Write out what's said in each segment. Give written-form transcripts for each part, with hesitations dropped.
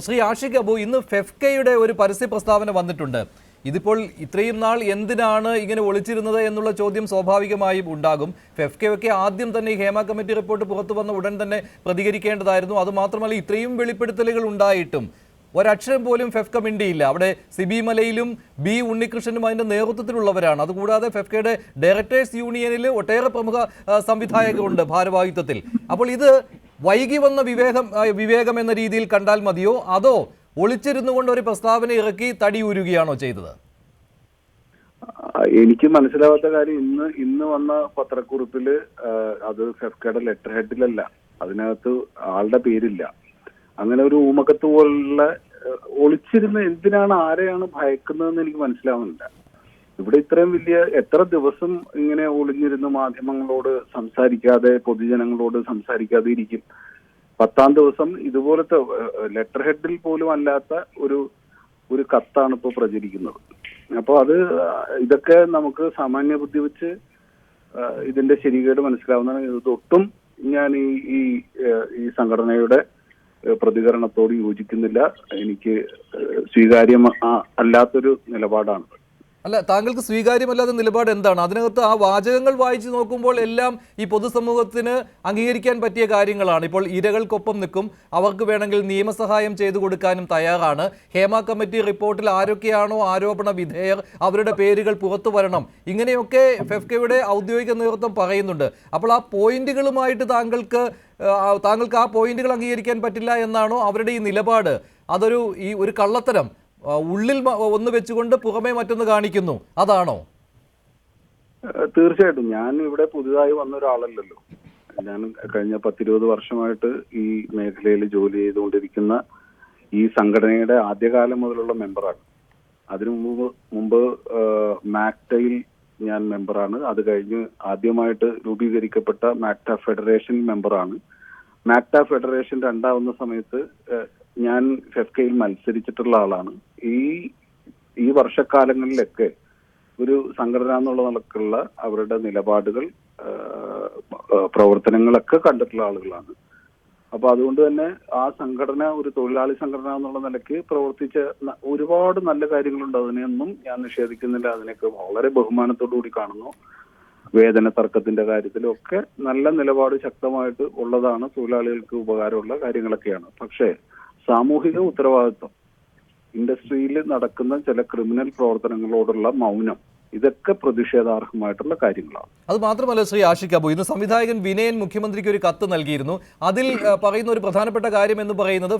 ശ്രീ ആഷിഖ് അബു, ഇന്ന് ഫെഫ്കയുടെ ഒരു പരസ്യ പ്രസ്താവന വന്നിട്ടുണ്ട്. ഇതിപ്പോൾ ഇത്രയും നാൾ എന്തിനാണ് ഇങ്ങനെ ഒളിച്ചിരുന്നത് എന്നുള്ള ചോദ്യം സ്വാഭാവികമായും ഉണ്ടാകും. ഫെഫ്കയൊക്കെ ആദ്യം തന്നെ ഈ ഹേമ കമ്മിറ്റി റിപ്പോർട്ട് പുറത്തു വന്ന ഉടൻ തന്നെ പ്രതികരിക്കേണ്ടതായിരുന്നു. അതുമാത്രമല്ല, ഇത്രയും വെളിപ്പെടുത്തലുകൾ ഉണ്ടായിട്ടും ഒരക്ഷരം പോലും ഫെഫ്ക മിണ്ടിയില്ല. അവിടെ സിബി മലയിലും ബി ഉണ്ണികൃഷ്ണനും അതിൻ്റെ നേതൃത്വത്തിലുള്ളവരാണ്. അതുകൂടാതെ ഫെഫ്കയുടെ ഡയറക്ടേഴ്സ് യൂണിയനിൽ ഒട്ടേറെ പ്രമുഖ സംവിധായകരുണ്ട് ഭാരവാഹിത്വത്തിൽ. അപ്പോൾ ഇത് വൈകി വന്ന വിവേകം എന്ന രീതിയിൽ കണ്ടാൽ മതിയോ, അതോ ഒളിച്ചിരുന്നു കൊണ്ട് ഒരു പ്രസ്താവന ഇറക്കി തടിയൂരുകയാണോ ചെയ്തത്? എനിക്ക് മനസ്സിലാവാത്ത കാര്യം, ഇന്ന് വന്ന പത്രക്കുറിപ്പില് അത് ഫെഫ്കയുടെ ലെറ്റർ ഹെഡിലല്ല, അതിനകത്ത് ആളുടെ പേരില്ല. അങ്ങനെ ഒരു ഊമക്കത്ത് പോലുള്ള ഒളിച്ചിരുന്ന് എന്തിനാണ്, ആരെയാണ് ഭയക്കുന്നതെന്ന് എനിക്ക് മനസ്സിലാവുന്നില്ല. ഇവിടെ ഇത്രയും വലിയ എത്ര ദിവസം ഇങ്ങനെ ഒളിഞ്ഞിരുന്ന് മാധ്യമങ്ങളോട് സംസാരിക്കാതെ, പൊതുജനങ്ങളോട് സംസാരിക്കാതെ ഇരിക്കും? 10ാം ദിവസം ഇതുപോലത്തെ ലെറ്റർ ഹെഡിൽ പോലും അല്ലാത്ത ഒരു കത്താണ് ഇപ്പോൾ പ്രചരിക്കുന്നത്. അപ്പോൾ ഇതൊക്കെ നമുക്ക് സാമാന്യ ബുദ്ധി വെച്ച് ഇതിന്റെ ശരികേട് മനസ്സിലാവുന്നതാണ്. ഇതൊട്ടും ഞാൻ ഈ സംഘടനയുടെ പ്രതികരണത്തോട് യോജിക്കുന്നില്ല. എനിക്ക് സ്വീകാര്യം അല്ലാത്തൊരു നിലപാടാണ്. അല്ല, താങ്കൾക്ക് സ്വീകാര്യമല്ലാത്ത നിലപാട് എന്താണ്? അതിനകത്ത് ആ വാചകങ്ങൾ വായിച്ചു നോക്കുമ്പോൾ എല്ലാം ഈ പൊതുസമൂഹത്തിന് അംഗീകരിക്കാൻ പറ്റിയ കാര്യങ്ങളാണ്. ഇപ്പോൾ ഇരകൾക്കൊപ്പം നിൽക്കും, അവർക്ക് വേണമെങ്കിൽ നിയമസഹായം ചെയ്തു കൊടുക്കാനും തയ്യാറാണ്. ഹേമ കമ്മിറ്റി റിപ്പോർട്ടിൽ ആരൊക്കെയാണോ ആരോപണ വിധേയർ അവരുടെ പേരുകൾ പുറത്തു വരണം, ഇങ്ങനെയൊക്കെ ഫെഫ്കയുടെ ഔദ്യോഗിക നേതൃത്വം പറയുന്നുണ്ട്. അപ്പോൾ ആ പോയിന്റുകളുമായിട്ട് താങ്കൾക്ക് ആ പോയിന്റുകൾ അംഗീകരിക്കാൻ പറ്റില്ല എന്നാണോ അവരുടെ ഈ നിലപാട്? അതൊരു ഒരു കള്ളത്തരം, ഉള്ളിൽ ഒന്ന് വെച്ചുകൊണ്ട് പുറമേ മറ്റൊന്ന് കാണിക്കുന്നു, അതാണോ? തീർച്ചയായിട്ടും. ഞാൻ ഇവിടെ പുതുതായി വന്ന ഒരാളല്ലല്ലോ. ഞാൻ കഴിഞ്ഞ 10-20 വർഷമായിട്ട് ഈ മേഖലയിൽ ജോലി ചെയ്തുകൊണ്ടിരിക്കുന്ന ഈ സംഘടനയുടെ ആദ്യകാലം മുതലുള്ള മെമ്പറാണ്. അതിനു മുമ്പ് മാക്ടയിൽ ഞാൻ മെമ്പറാണ്. അത് കഴിഞ്ഞ് ആദ്യമായിട്ട് രൂപീകരിക്കപ്പെട്ട മാക്ട ഫെഡറേഷൻ മെമ്പറാണ്. മാക്ട ഫെഡറേഷൻ രണ്ടാവുന്ന സമയത്ത് ഞാൻ ഫെഫ്കയിൽ മത്സരിച്ചിട്ടുള്ള ആളാണ്. ഈ വർഷക്കാലങ്ങളിലൊക്കെ ഒരു സംഘടന എന്നുള്ള നിലക്കുള്ള അവരുടെ നിലപാടുകൾ, പ്രവർത്തനങ്ങളൊക്കെ കണ്ടിട്ടുള്ള ആളുകളാണ്. അപ്പൊ അതുകൊണ്ട് തന്നെ ആ സംഘടന ഒരു തൊഴിലാളി സംഘടന എന്നുള്ള നിലയ്ക്ക് പ്രവർത്തിച്ച ഒരുപാട് നല്ല കാര്യങ്ങളുണ്ട്. അതിനെയൊന്നും ഞാൻ നിഷേധിക്കുന്നില്ല. അതിനൊക്കെ വളരെ ബഹുമാനത്തോടു കൂടി കാണുന്നു. വേതന തർക്കത്തിന്റെ കാര്യത്തിലും ഒക്കെ നല്ല നിലപാട് ശക്തമായിട്ട് ഉള്ളതാണ്. തൊഴിലാളികൾക്ക് ഉപകാരമുള്ള കാര്യങ്ങളൊക്കെയാണ്. പക്ഷേ സാമൂഹിക ഉത്തരവാദിത്വം, ഇൻഡസ്ട്രിയിൽ നടക്കുന്ന ചില ക്രിമിനൽ പ്രവർത്തനങ്ങളോടുള്ള മൗനം, ഇതൊക്കെ പ്രതിഷേധാർഹമായിട്ടുള്ള കാര്യങ്ങളാണ്. അത് മാത്രമല്ല ശ്രീ ആഷിഖ് അബു, ഇന്ന് സംവിധായകൻ വിനയൻ മുഖ്യമന്ത്രിക്ക് ഒരു കത്ത് നൽകിയിരുന്നു. അതിൽ പറയുന്ന ഒരു പ്രധാനപ്പെട്ട കാര്യം എന്ന് പറയുന്നത്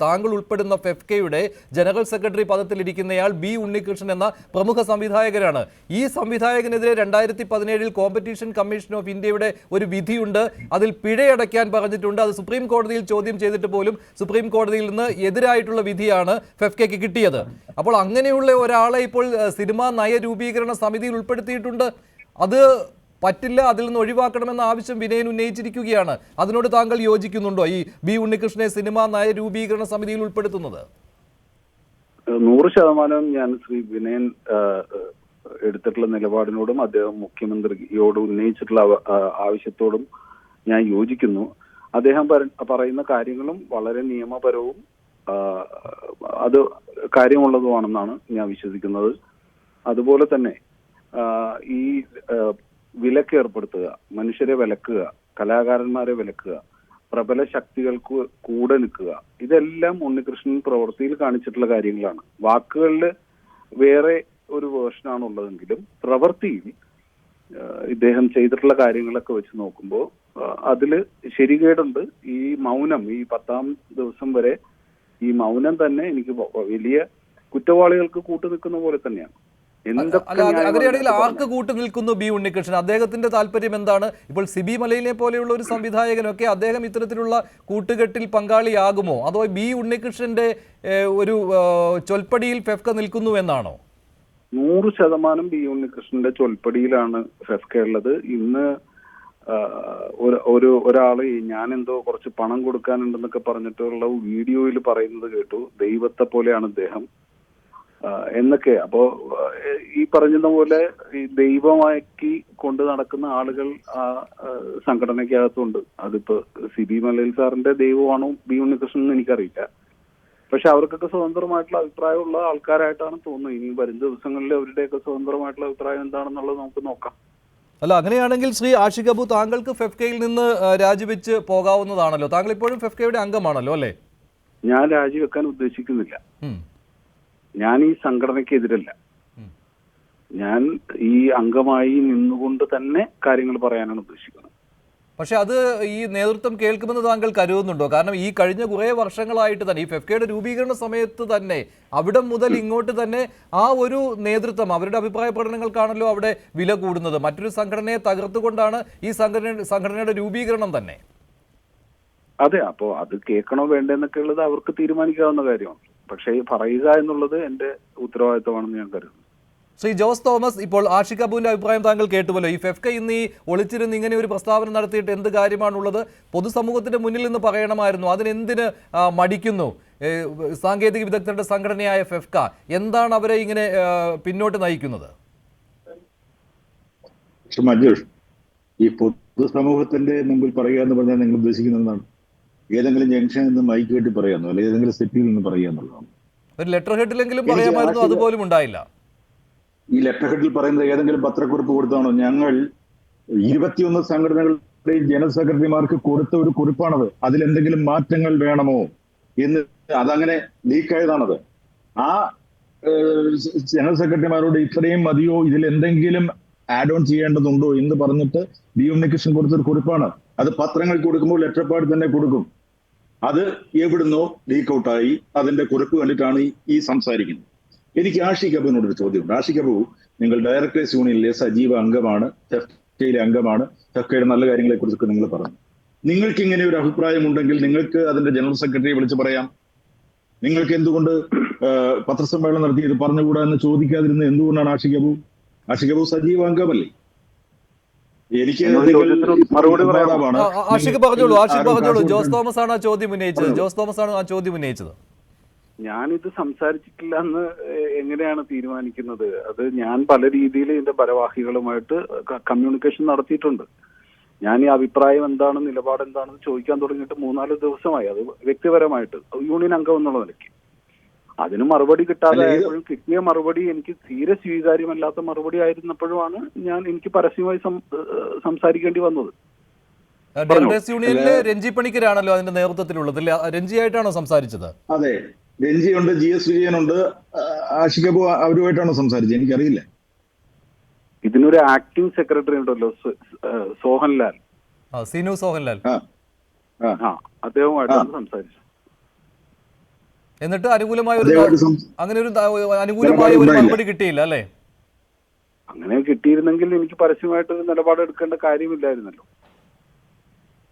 താങ്കൾ ഉൾപ്പെടുന്ന ഫെഫ്കയുടെ ജനറൽ സെക്രട്ടറി പദത്തിലിരിക്കുന്നയാൾ ബി ഉണ്ണികൃഷ്ണൻ എന്ന പ്രമുഖ സംവിധായകരാണ്. ഈ സംവിധായകനെതിരെ 2017 കോമ്പറ്റീഷൻ കമ്മീഷൻ ഓഫ് ഇന്ത്യയുടെ ഒരു വിധിയുണ്ട്. അതിൽ പിഴയടയ്ക്കാൻ പറഞ്ഞിട്ടുണ്ട്. അത് സുപ്രീം കോടതിയിൽ ചോദ്യം ചെയ്തിട്ട് പോലും സുപ്രീം കോടതിയിൽ നിന്ന് എതിരായിട്ടുള്ള വിധിയാണ് ഫെഫ്കയ്ക്ക് കിട്ടിയത്. അപ്പോൾ അങ്ങനെയുള്ള ഒരാളെ ഇപ്പോൾ സിനിമാ നയരൂപീകരണ സമിതിയിൽ ഉൾപ്പെടുത്തിയിട്ടുണ്ട്. അത് പറ്റില്ല, അതിൽ നിന്ന് ഒഴിവാക്കണമെന്ന ആവശ്യം വിനയൻ ഉന്നയിച്ചിരിക്കുകയാണ്. അതിനോട് താങ്കൾ യോജിക്കുന്നുണ്ടോ, ഈ ബി ഉണ്ണികൃഷ്ണനെ സിനിമാ നയരൂപീകരണ സമിതിയിൽ ഉൾപ്പെടുത്തുന്നത്? 100% ഞാൻ ശ്രീ വിനയൻ എടുത്തിട്ടുള്ള നിലപാടിനോടും അദ്ദേഹം മുഖ്യമന്ത്രിയോട് ഉന്നയിച്ചിട്ടുള്ള ആവശ്യത്തോടും ഞാൻ യോജിക്കുന്നു. അദ്ദേഹം പറയുന്ന കാര്യങ്ങളും വളരെ നിയമപരവും അത് കാര്യമുള്ളതുമാണെന്നാണ് ഞാൻ വിശ്വസിക്കുന്നത്. അതുപോലെ തന്നെ ഈ വിലക്ക് ഏർപ്പെടുത്തുക, മനുഷ്യരെ വിലക്കുക, കലാകാരന്മാരെ വിലക്കുക, പ്രബല ശക്തികൾക്ക് കൂടെ നിൽക്കുക, ഇതെല്ലാം ഉണ്ണികൃഷ്ണൻ പ്രവൃത്തിയിൽ കാണിച്ചിട്ടുള്ള കാര്യങ്ങളാണ്. വാക്കുകളിൽ വേറെ ഒരു വേർഷനാണ് ഉള്ളതെങ്കിലും പ്രവൃത്തിയിൽ ഇദ്ദേഹം ചെയ്തിട്ടുള്ള കാര്യങ്ങളൊക്കെ വെച്ച് നോക്കുമ്പോൾ അതിൽ ശരികേടുണ്ട്. ഈ മൗനം, ഈ 10ാം ദിവസം വരെ ഈ മൗനം തന്നെ എനിക്ക് വലിയ കുറ്റവാളികൾക്ക് കൂട്ടുനിൽക്കുന്ന പോലെ തന്നെയാണ്. അതിനിടയിൽ ആർക്ക് കൂട്ടു നിൽക്കുന്നു ബി ഉണ്ണികൃഷ്ണൻ? അദ്ദേഹത്തിന്റെ താല്പര്യം എന്താണ്? ഇപ്പോൾ സിബി മലയിലെ പോലെയുള്ള ഒരു സംവിധായകനൊക്കെ അദ്ദേഹം ഇത്തരത്തിലുള്ള കൂട്ടുകെട്ടിൽ പങ്കാളിയാകുമോ, അതോ ബി ഉണ്ണികൃഷ്ണന്റെ ഒരു ചൊൽപ്പടിയിൽ ഫെഫ്ക നിൽക്കുന്നു എന്നാണോ? 100% ബി ഉണ്ണികൃഷ്ണന്റെ ചൊൽപ്പടിയിലാണ് ഫെഫ്ക ഉള്ളത്. ഇന്ന് ഒരാള് ഞാൻ എന്തോ കുറച്ച് പണം കൊടുക്കാനുണ്ടെന്നൊക്കെ പറഞ്ഞിട്ടുള്ള വീഡിയോയിൽ പറയുന്നത് കേട്ടു, ദൈവത്തെ പോലെയാണ് അദ്ദേഹം എന്നൊക്കെ. അപ്പോ ഈ പറഞ്ഞതുപോലെ ഈ ദൈവമാക്കി കൊണ്ട് നടക്കുന്ന ആളുകൾ ആ സംഘടനയ്ക്കകത്തുണ്ട്. അതിപ്പോ സിബി മലയിൽ സാറിന്റെ ദൈവമാണോ ബി ഉണ്ണികൃഷ്ണൻ എന്ന് എനിക്കറിയില്ല. പക്ഷെ അവർക്കൊക്കെ സ്വതന്ത്രമായിട്ടുള്ള അഭിപ്രായമുള്ള ആൾക്കാരായിട്ടാണ് തോന്നുന്നത്. ഇനി വരും ദിവസങ്ങളിൽ അവരുടെയൊക്കെ സ്വതന്ത്രമായിട്ടുള്ള അഭിപ്രായം എന്താണെന്നുള്ളത് നമുക്ക് നോക്കാം. അല്ല, അങ്ങനെയാണെങ്കിൽ ശ്രീ ആഷിഖ് അബു, താങ്കൾക്ക് ഫെഫ്കയിൽ നിന്ന് രാജിവെച്ച് പോകാവുന്നതാണല്ലോ. താങ്കൾ ഇപ്പോഴും ഫെഫ്കയുടെ അംഗമാണല്ലോ അല്ലേ? ഞാൻ രാജിവെക്കാൻ ഉദ്ദേശിക്കുന്നില്ല. ഞാൻ ഈ സംഘടനയ്ക്കെതിരല്ല. ഞാൻ ഈ അംഗമായി നിന്നുകൊണ്ട് തന്നെ കാര്യങ്ങൾ പറയാനാണ് ഉദ്ദേശിക്കുന്നത്. പക്ഷെ അത് ഈ നേതൃത്വം കേൾക്കുമെന്ന് താങ്കൾ കരുതുന്നുണ്ടോ? കാരണം ഈ കഴിഞ്ഞ കുറേ വർഷങ്ങളായിട്ട് തന്നെ ഈ ഫെഫ്കയുടെ രൂപീകരണ സമയത്ത് തന്നെ അവിടെ മുതൽ ഇങ്ങോട്ട് തന്നെ ആ ഒരു നേതൃത്വം അവരുടെ അഭിപ്രായ പ്രകടനങ്ങൾക്കാണല്ലോ അവിടെ വില കൂടുന്നത്. മറ്റൊരു സംഘടനയെ തകർത്തുകൊണ്ടാണ് ഈ സംഘടനയുടെ രൂപീകരണം തന്നെ. അതെ, അപ്പോ അത് കേൾക്കണോ വേണ്ടെന്നൊക്കെ ഉള്ളത് അവർക്ക് തീരുമാനിക്കാവുന്ന കാര്യമാണ്. പക്ഷേ പറയുക എന്നുള്ളത് എന്റെ ഉത്തരവാദിത്തമാണെന്ന് ഞാൻ കരുതുന്നു. ശ്രീ ജോസ് തോമസ്, ഇപ്പോൾ ആഷിഖ് അബുവിന്റെ അഭിപ്രായം താങ്കൾ കേട്ടുവല്ലോ. ഈ ഫെഫ്ക ഇന്ന് ഈ ഒളിച്ചിരുന്ന് ഇങ്ങനെ ഒരു പ്രസ്താവന നടത്തിയിട്ട് എന്ത് കാര്യമാണുള്ളത്? പൊതുസമൂഹത്തിന്റെ മുന്നിൽ നിന്ന് പറയണമായിരുന്നു. അതിനെന്തിന് മടിക്കുന്നു? സാങ്കേതിക വിദഗ്ധരുടെ സംഘടനയായ ഫെഫ്ക എന്താണ് അവരെ ഇങ്ങനെ പിന്നോട്ട് നയിക്കുന്നത്? മഞ്ജുഷ്, ഈ പൊതുസമൂഹത്തിന്റെ മുമ്പിൽ പറയുക എന്ന് പറഞ്ഞാൽ നിങ്ങൾ ഉദ്ദേശിക്കുന്നത് എന്താണ്? ഏതെങ്കിലും ജംഗ്ഷനിൽ നിന്ന് മൈക്ക് കെട്ടി പറയാന്നോ, അല്ലെങ്കിൽ ഏതെങ്കിലും സെറ്റിൽ നിന്ന് പറയാന്നുള്ളതാണ്? ഒരു ലെറ്റർ ഹെഡിലെങ്കിലും പറയാമായിരുന്നു, അതുപോലും ഉണ്ടായില്ല. ഈ ലെറ്റർ ഹെഡിൽ പറയുന്നത് ഏതെങ്കിലും പത്രക്കുറിപ്പ് കൊടുത്താണോ? ഞങ്ങൾ 21 സംഘടനകളുടെയും ജനറൽ സെക്രട്ടറിമാർക്ക് കൊടുത്ത ഒരു കുറിപ്പാണത്. അതിലെന്തെങ്കിലും മാറ്റങ്ങൾ വേണമോ എന്ന് അതങ്ങനെ ലീക്കായതാണത്. ആ ജനറൽ സെക്രട്ടറിമാരോട് ഇത്രയും മതിയോ, ഇതിൽ എന്തെങ്കിലും ആഡ് ഓൺ ചെയ്യേണ്ടതുണ്ടോ എന്ന് പറഞ്ഞിട്ട് ബി ഉണ്ണികൃഷ്ണൻ കൊടുത്തൊരു കുറിപ്പാണ്. അത് പത്രങ്ങൾക്ക് കൊടുക്കുമ്പോൾ ലെറ്റർ പാഡ് തന്നെ കൊടുക്കും. അത് എവിടുന്നോ ലീക്ക് ഔട്ടായി അതിന്റെ കുറിപ്പ് കണ്ടിട്ടാണ് ഈ സംസാരിക്കുന്നത്. എനിക്ക് ആഷിഖ് അബുവിനോടൊരു ചോദ്യമുണ്ട്. ആഷിഖ് അബു, നിങ്ങൾ ഡയറക്ടേഴ്സ് യൂണിയനിലെ സജീവ അംഗമാണ്, ഫെഫ്കയിലെ അംഗമാണ്. ഫെഫ്കയുടെ നല്ല കാര്യങ്ങളെ കുറിച്ചൊക്കെ നിങ്ങൾ പറഞ്ഞു. നിങ്ങൾക്ക് ഇങ്ങനെ ഒരു അഭിപ്രായം ഉണ്ടെങ്കിൽ നിങ്ങൾക്ക് അതിന്റെ ജനറൽ സെക്രട്ടറിയെ വിളിച്ച് പറയാം. നിങ്ങൾക്ക് എന്തുകൊണ്ട് പത്രസമ്മേളനം നടത്തി ഇത് പറഞ്ഞുകൂടാ എന്ന് ചോദിക്കാതിരുന്നത് എന്തുകൊണ്ടാണ് ആഷിഖ് അബു? ആഷിഖ് അബു സജീവ അംഗമല്ലേ? എനിക്ക് മറുപടി പറയാം. ആഷിഖ് പറഞ്ഞോളൂ. ജോസ് തോമസ് ആണ് ആ ചോദ്യം ഉന്നയിച്ചത്. ഞാനിത് സംസാരിച്ചിട്ടില്ല എന്ന് എങ്ങനെയാണ് തീരുമാനിക്കുന്നത്? അത് ഞാൻ പല രീതിയിൽ ഇതിന്റെ ഭാരവാഹികളുമായിട്ട് കമ്മ്യൂണിക്കേഷൻ നടത്തിയിട്ടുണ്ട്. ഞാൻ ഈ അഭിപ്രായം എന്താണ്, നിലപാട് എന്താണെന്ന് ചോദിക്കാൻ തുടങ്ങിയിട്ട് 3-4 ദിവസമായി. അത് വ്യക്തിപരമായിട്ട് യൂണിയൻ അംഗം എന്നുള്ള നിലയ്ക്ക് അതിന് മറുപടി കിട്ടാതെ ആയപ്പോഴും കിട്ടിയ മറുപടി എനിക്ക് തീരെ സ്വീകാര്യമല്ലാത്ത മറുപടി ആയിരുന്നപ്പോഴുമാണ് എനിക്ക് പരസ്യമായി സംസാരിക്കേണ്ടി വന്നത്. ഡയറക്ടേഴ്സ് യൂണിയനിലെ രഞ്ജി പണിക്കരാണല്ലോ അതിന്റെ നേതൃത്വത്തിലുള്ളത്. രഞ്ജി ആയിട്ടാണോ സംസാരിച്ചത്? അതെ, രഞ്ജിയുണ്ട്, GS വിജയനുണ്ട്. ആഷിഖ് അബു അവരുമായിട്ടാണോ സംസാരിച്ചത്? എനിക്കറിയില്ല. ഇതിനൊരു ആക്ടിംഗ് സെക്രട്ടറി ഉണ്ടല്ലോ, സോഹൻലാൽ, സീനു സോഹൻലാൽ. അദ്ദേഹവുമായിട്ടാണ് സംസാരിച്ചത്. എന്നിട്ട് അനുകൂലമായ ഒരു മറുപടി കിട്ടിയില്ല അല്ലേ? അങ്ങനെ കിട്ടിയിരുന്നെങ്കിൽ എനിക്ക് പരസ്യമായിട്ട് ഒരു നിലപാടെടുക്കേണ്ട കാര്യമില്ലായിരുന്നല്ലോ.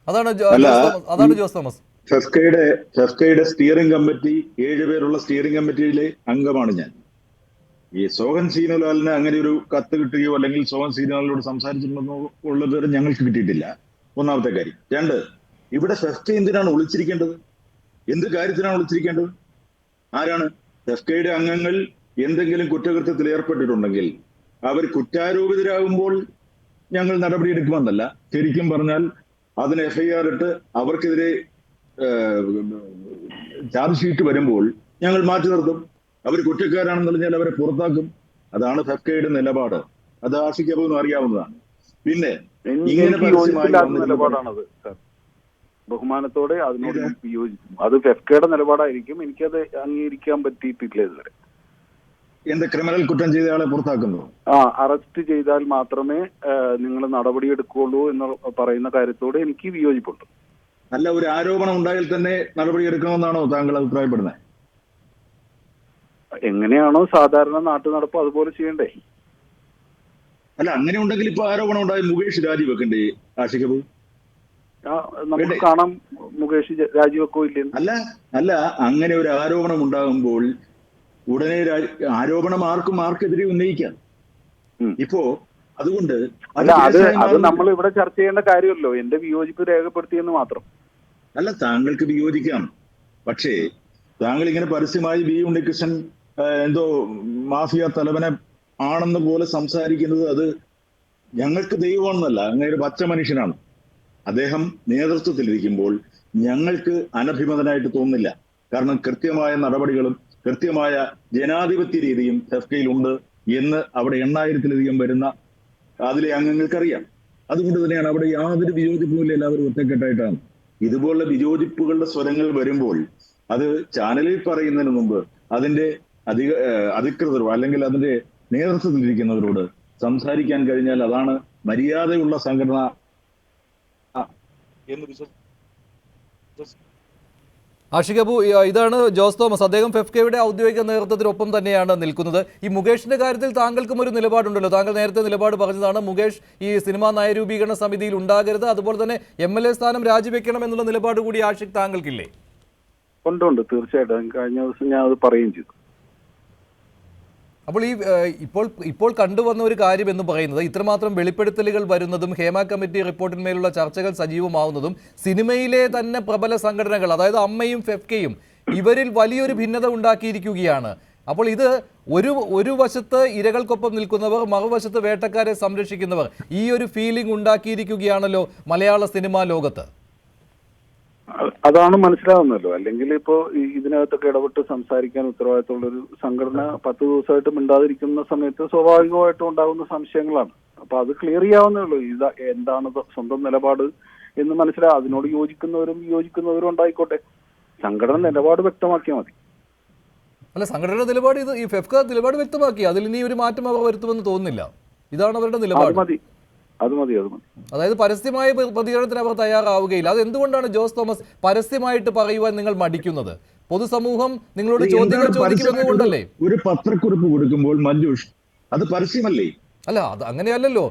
അതാണ് ജോസ് തോമസ്. ഫെഫ്കയുടെ സ്റ്റിയറിംഗ് കമ്മിറ്റി 7 പേരുള്ള സ്റ്റിയറിംഗ് കമ്മിറ്റിയിലെ അംഗമാണ് ഞാൻ. ഈ സോഹൻ സീനുലാലിന് അങ്ങനെ ഒരു കത്ത് കിട്ടുകയോ അല്ലെങ്കിൽ സോഹൻ സീനുലാലിനോട് സംസാരിച്ചിട്ടുണ്ടെന്നോ ഉള്ളത് ഞങ്ങൾക്ക് കിട്ടിയിട്ടില്ല. ഒന്നാമത്തെ കാര്യം. 2, ഇവിടെ ഫെഫ്ക എന്തിനാണ് ഒളിച്ചിരിക്കേണ്ടത്? എന്ത് കാര്യത്തിനാണ് ഒളിച്ചിരിക്കേണ്ടത്? ആരാണ്? ഫെഫ്കയുടെ അംഗങ്ങൾ എന്തെങ്കിലും കുറ്റകൃത്യത്തിൽ ഏർപ്പെട്ടിട്ടുണ്ടെങ്കിൽ അവർ കുറ്റാരോപിതരാകുമ്പോൾ ഞങ്ങൾ നടപടിയെടുക്കുമെന്നല്ല. ശരിക്കും പറഞ്ഞാൽ അതിന് FIR ഇട്ട് അവർക്കെതിരെ ചാർജ് ഷീറ്റ് വരുമ്പോൾ ഞങ്ങൾ മാറ്റി നിർത്തും. അവർ കുറ്റക്കാരാണെന്ന് പറഞ്ഞാൽ അവരെ പുറത്താക്കും. അതാണ് ഫെഫ്കയുടെ നിലപാട്. അത് ആഷിഖ് അബുവിനും അറിയാവുന്നതാണ്. പിന്നെ ഇങ്ങനെ നിലപാടാണത് ബഹുമാനത്തോടെ അതിനോട് വിയോജിക്കും. അത് ഫെഫ്കയുടെ നിലപാടായിരിക്കും. എനിക്കത് അംഗീകരിക്കാൻ പറ്റിയിട്ടില്ല ഇതുവരെ. എന്ത് ക്രിമിനൽ കുറ്റം ചെയ്ത ആളെ പുറത്താക്കുന്നു? അറസ്റ്റ് ചെയ്താൽ മാത്രമേ നിങ്ങൾ നടപടിയെടുക്കുള്ളൂ എന്ന് പറയുന്ന കാര്യത്തോട് എനിക്ക് വിയോജിപ്പുണ്ട്. അല്ല, ഒരു ആരോപണം ഉണ്ടായാൽ തന്നെ നടപടി എടുക്കണമെന്നാണോ താങ്കൾ അഭിപ്രായപ്പെടുന്നത്? എങ്ങനെയാണോ സാധാരണ നാട്ടു നടപ്പ് അതുപോലെ ചെയ്യണ്ടേ? അല്ല, അങ്ങനെ ഉണ്ടെങ്കിൽ ഇപ്പൊ ആരോപണം ഉണ്ടായി മുകേഷ് രാജിവെക്കണ്ടേ ആഷിഖ് അബു? നമുക്ക് കാണാം മുകേഷ് രാജിവെക്കോ ഇല്ലെന്ന്. അല്ല, അങ്ങനെ ഒരു ആരോപണം ഉണ്ടാകുമ്പോൾ ഉടനെ ആരോപണം ആർക്കെതിരെ ഉന്നയിക്കാം. ഇപ്പോ അതുകൊണ്ട് അത് നമ്മൾ ഇവിടെ ചർച്ച ചെയ്യേണ്ട കാര്യമല്ലോ. എന്റെ വിയോജിപ്പ് രേഖപ്പെടുത്തിയെന്ന് മാത്രം. അല്ല, താങ്കൾക്ക് വിയോജിക്കാം. പക്ഷേ താങ്കൾ ഇങ്ങനെ പരസ്യമായി ബി ഉണ്ണികൃഷ്ണൻ എന്തോ മാഫിയ തലവനെ ആണെന്ന് പോലെ സംസാരിക്കുന്നത് അത് ഞങ്ങൾക്ക് ദൈവമാണെന്നല്ല. അങ്ങനെ ഒരു പച്ച മനുഷ്യനാണ്. അദ്ദേഹം നേതൃത്വത്തിലിരിക്കുമ്പോൾ ഞങ്ങൾക്ക് അനഭിമതനായിട്ട് തോന്നുന്നില്ല. കാരണം കൃത്യമായ നടപടികളും കൃത്യമായ ജനാധിപത്യ രീതിയും ഫെഫ്കയിൽ ഉണ്ട് എന്ന് അവിടെ 8000-ലധികം വരുന്ന അതിലെ അംഗങ്ങൾക്കറിയാം. അതുകൊണ്ട് തന്നെയാണ് അവിടെ യാതൊരു വിയോജിപ്പുമില്ല, എല്ലാവരും ഒറ്റക്കെട്ടായിട്ടാണ്. ഇതുപോലുള്ള വിയോജിപ്പുകളുടെ സ്വരങ്ങൾ വരുമ്പോൾ അത് ചാനലിൽ പറയുന്നതിന് മുമ്പ് അതിന്റെ അധികൃതരോ അല്ലെങ്കിൽ അതിന്റെ നേതൃത്വത്തിലിരിക്കുന്നവരോട് സംസാരിക്കാൻ കഴിഞ്ഞാൽ അതാണ് മര്യാദയുള്ള സംഘടന എന്ന് വിശ്വസിക്കുന്നു. ആഷിഖ് അബു, ഇതാണ് ജോസ് തോമസ്. അദ്ദേഹം ഫെഫ്കയുടെ ഔദ്യോഗിക നേതൃത്വത്തിനൊപ്പം തന്നെയാണ് നിൽക്കുന്നത്. ഈ മുകേഷിന്റെ കാര്യത്തിൽ താങ്കൾക്കും ഒരു നിലപാടുണ്ടല്ലോ. താങ്കൾ നേരത്തെ നിലപാട് പറഞ്ഞതാണ് മുകേഷ് ഈ സിനിമാ നയരൂപീകരണ സമിതിയിൽ ഉണ്ടാകരുത്, അതുപോലെ തന്നെ MLA സ്ഥാനം രാജിവെക്കണം എന്നുള്ള നിലപാട് കൂടി ആഷിഖ് താങ്കൾക്കില്ലേ? ഉണ്ട്, തീർച്ചയായിട്ടും. കഴിഞ്ഞ ദിവസം ഞാൻ അത് പറയുകയും ചെയ്തു. അപ്പോൾ ഇപ്പോൾ കണ്ടുവന്ന ഒരു കാര്യം എന്ന് പറയുന്നത് ഇത്രമാത്രം വെളിപ്പെടുത്തലുകൾ വരുന്നതും ഹേമ കമ്മിറ്റി റിപ്പോർട്ടിന്മേലുള്ള ചർച്ചകൾ സജീവമാവുന്നതും സിനിമയിലെ തന്നെ പ്രബല സംഘടനകൾ, അതായത് അമ്മയും ഫെഫ്കയും, ഇവരിൽ വലിയൊരു ഭിന്നത ഉണ്ടാക്കിയിരിക്കുകയാണ്. അപ്പോൾ ഇത് ഒരു വശത്ത് ഇരകൾക്കൊപ്പം നിൽക്കുന്നവർ, മറുവശത്ത് വേട്ടക്കാരെ സംരക്ഷിക്കുന്നവർ, ഈ ഒരു ഫീലിംഗ് ഉണ്ടാക്കിയിരിക്കുകയാണല്ലോ മലയാള സിനിമാ ലോകത്ത്. അതാണ് മനസ്സിലാവുന്നല്ലോ. അല്ലെങ്കിൽ ഇപ്പോ ഇതിനകത്തൊക്കെ ഇടപെട്ട് സംസാരിക്കാൻ ഉത്തരവാദിത്തമുള്ള ഒരു സംഘടന 10 ദിവസമായിട്ട് മിണ്ടാതിരിക്കുന്ന സമയത്ത് സ്വാഭാവികമായിട്ടും ഉണ്ടാകുന്ന സംശയങ്ങളാണ്. അപ്പൊ അത് ക്ലിയർ ചെയ്യാവുന്നേ ഉള്ളൂ. എന്താണ് സ്വന്തം നിലപാട് എന്ന് മനസ്സിലാവും. അതിനോട് യോജിക്കുന്നവരും ഉണ്ടായിക്കോട്ടെ. സംഘടന നിലപാട് വ്യക്തമാക്കിയാൽ മതി. അല്ല, സംഘടന നിലപാട് ഈ ഫെഫ്ക നിലപാട് വ്യക്തമാക്കി, അതിൽ ഇനി ഒരു മാറ്റം അവർ വരുത്തുമെന്ന് തോന്നുന്നില്ല. ഇതാണ് അവരുടെ നിലപാട്. അത് മതി. അതായത് പരസ്യമായ പ്രതികരണത്തിന് അവർ തയ്യാറാവുകയില്ല. അത് എന്തുകൊണ്ടാണ് ജോസ് തോമസ് പരസ്യമായിട്ട് പറയുവാൻ നിങ്ങൾ മടിക്കുന്നത്? പൊതുസമൂഹം നിങ്ങളോട് ചോദ്യങ്ങൾ ചോദിക്കുന്നതുകൊണ്ടല്ലേ? ഒരു പത്രക്കുറിപ്പ് കൊടുക്കുമ്പോൾ മഞ്ജുഷ്, അത് പരസ്യമല്ലേ? അല്ല, അത് അങ്ങനെയല്ലല്ലോ.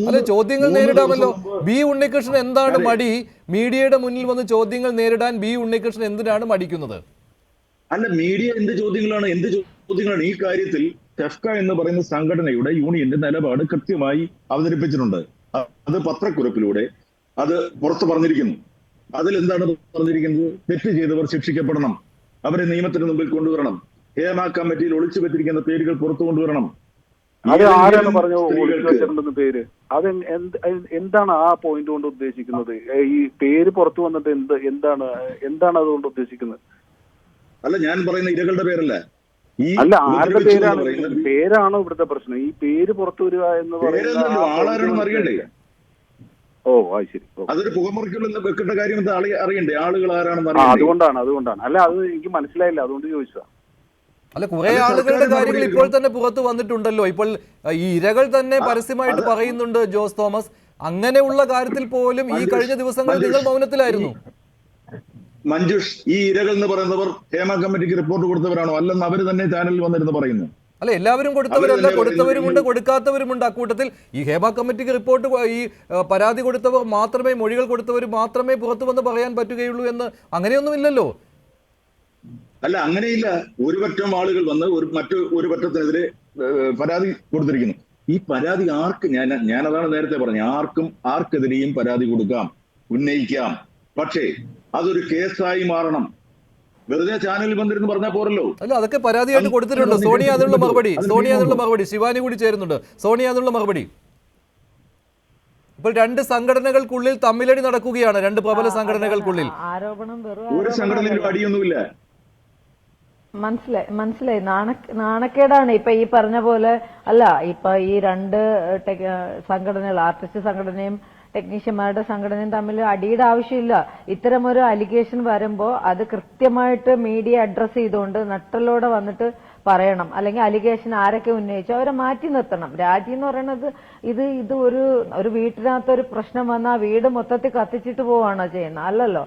അല്ല, ചോദ്യങ്ങൾ നേരിടാമല്ലോ. ബി ഉണ്ണികൃഷ്ണൻ എന്താണ് മടി? മീഡിയയുടെ മുന്നിൽ വന്ന് ചോദ്യങ്ങൾ നേരിടാൻ ബി ഉണ്ണികൃഷ്ണൻ എന്തിനാണ് മടിക്കുന്നത്? അല്ല, മീഡിയ എന്ത് ചോദ്യങ്ങളാണ് ഈ കാര്യത്തിൽ? ഫെഫ്ക എന്ന് പറയുന്ന സംഘടനയുടെ യൂണിയന്റെ നിലപാട് കൃത്യമായി അവതരിപ്പിച്ചിട്ടുണ്ട്. അത് പത്രക്കുറിപ്പിലൂടെ അത് പുറത്തു പറഞ്ഞിരിക്കുന്നു. അതിൽ എന്താണ് പറഞ്ഞിരിക്കുന്നത്? തെറ്റ് ചെയ്തവർ ശിക്ഷിക്കപ്പെടണം, അവരെ നിയമത്തിന് മുമ്പിൽ കൊണ്ടുവരണം, ഹേമ കമ്മിറ്റിയിൽ ഒളിച്ചു വെച്ചിരിക്കുന്ന പേരുകൾ പുറത്തു കൊണ്ടുവരണം. അത് ആരാണ് പറഞ്ഞു ഒളിച്ചു വെച്ചിട്ടുണ്ടെന്ന് പേര്? അത് എന്താണ് ആ പോയിന്റ് കൊണ്ട് ഉദ്ദേശിക്കുന്നത്? ഈ പേര് പുറത്തു വന്നിട്ട് എന്താണ് അതുകൊണ്ട് ഉദ്ദേശിക്കുന്നത്? അല്ല, ഞാൻ പറയുന്ന ഇരകളുടെ പേരല്ല. അല്ല, ആരുടെ പേരാണോ ഇവിടുത്തെ പ്രശ്നം? ഈ പേര് പുറത്തു വരിക എന്ന് പറയുന്നത് ആളാരാണെന്ന് അറിയണ്ടേ? ഓ, അത് ശരി. അതൊരു പുകമുറിക്കുള്ള വെക്കേണ്ട കാര്യം അറിയണ്ടേ? ആളുകൾ ആരാണെന്ന് അറിയണ്ടേ? അതുകൊണ്ടാണ്. അല്ല, അത് എനിക്ക് മനസ്സിലായില്ല, അതുകൊണ്ട് ചോദിച്ചതാ. അല്ല, കുറെ ആളുകളുടെ കാര്യങ്ങൾ ഇപ്പോൾ തന്നെ പുറത്തു വന്നിട്ടുണ്ടല്ലോ. ഇപ്പോൾ ഈ ഇരകൾ തന്നെ പരസ്യമായിട്ട് പറയുന്നുണ്ട് ജോസ് തോമസ്. അങ്ങനെയുള്ള കാര്യത്തിൽ പോലും ഈ കഴിഞ്ഞ ദിവസങ്ങളിൽ നിങ്ങൾ മൗനത്തിലായിരുന്നു. മഞ്ജുഷ്, ഈ ഇരകൾ എന്ന് പറയുന്നവർ ഹേമ കമ്മിറ്റിക്ക് റിപ്പോർട്ട് കൊടുത്തവരാണോ? അല്ലെന്ന് അവർ തന്നെ ചാനലിൽ വന്നിരുന്നു പറയുന്നു. അല്ല, എല്ലാവരും കൊടുത്തവരല്ല, കൊടുത്തവരുമുണ്ട്, കൊടുക്കാത്തവരുമുണ്ട്. അക്കൂട്ടത്തിൽ ഈ ഹേമ കമ്മിറ്റിക്ക് റിപ്പോർട്ട്, ഈ പരാതി കൊടുത്തവർ മാത്രമേ, മൊഴികൾ കൊടുത്തവർ മാത്രമേ പുറത്തു വന്ന് പറയാൻ പറ്റുകയുള്ളൂ എന്ന് അങ്ങനെയൊന്നുമില്ലല്ലോ. അല്ല, അങ്ങനെയില്ല. ഒരുപറ്റം ആളുകൾ വന്ന് മറ്റൊരു പറ്റത്തിനെതിരെ പരാതി കൊടുത്തിരിക്കുന്നു. ഈ പരാതി ആർക്ക്? ഞാനതാണ് നേരത്തെ പറഞ്ഞത്, ആർക്കെതിരെയും പരാതി കൊടുക്കാം, ഉന്നയിക്കാം. പക്ഷേ അതൊരു കേസായി മാറണം. വെറുതെ ചാനലിൽ വന്നിരുന്ന് പറഞ്ഞാൽ പോരല്ലോ. അല്ല, അതൊക്കെ പരാതിയായിട്ട് കൊടുത്തിട്ടുണ്ട്. സോണിയ അതിനുള്ള മറുപടി, ശിവാനി കൂടി ചേരുന്നുണ്ട്. സോണിയ അതിനുള്ള മറുപടി. ഇപ്പോൾ രണ്ട് സംഘടനകൾക്കുള്ളിൽ തമ്മിലടി നടക്കുകയാണ്, രണ്ട് പ്രബല സംഘടനകൾക്കുള്ളിൽ. ആരോപണം ഒരു സംഘടനയിലും അടിയൊന്നുമില്ല. മനസ്സിലായി. നാണക്കേടാണ് ഇപ്പൊ ഈ പറഞ്ഞ പോലെ. അല്ല, ഇപ്പൊ ഈ രണ്ട് സംഘടനകൾ, ആർട്ടിസ്റ്റ് സംഘടനയും ടെക്നീഷ്യന്മാരുടെ സംഘടനയും തമ്മിൽ അടിയുടെ ആവശ്യമില്ല. ഇത്തരമൊരു അലിഗേഷൻ വരുമ്പോൾ അത് കൃത്യമായിട്ട് മീഡിയ അഡ്രസ് ചെയ്തുകൊണ്ട് നട്ടലോടെ വന്നിട്ട് പറയണം. അല്ലെങ്കിൽ അലിഗേഷൻ ആരൊക്കെ ഉന്നയിച്ചോ അവരെ മാറ്റി നിർത്തണം. രാജി എന്ന് പറയുന്നത് ഇത് ഒരു വീട്ടിനകത്തൊരു പ്രശ്നം വന്നാൽ വീട് മൊത്തത്തിൽ കത്തിച്ചിട്ട് പോവാണോ ചെയ്യുന്നത്? അല്ലല്ലോ.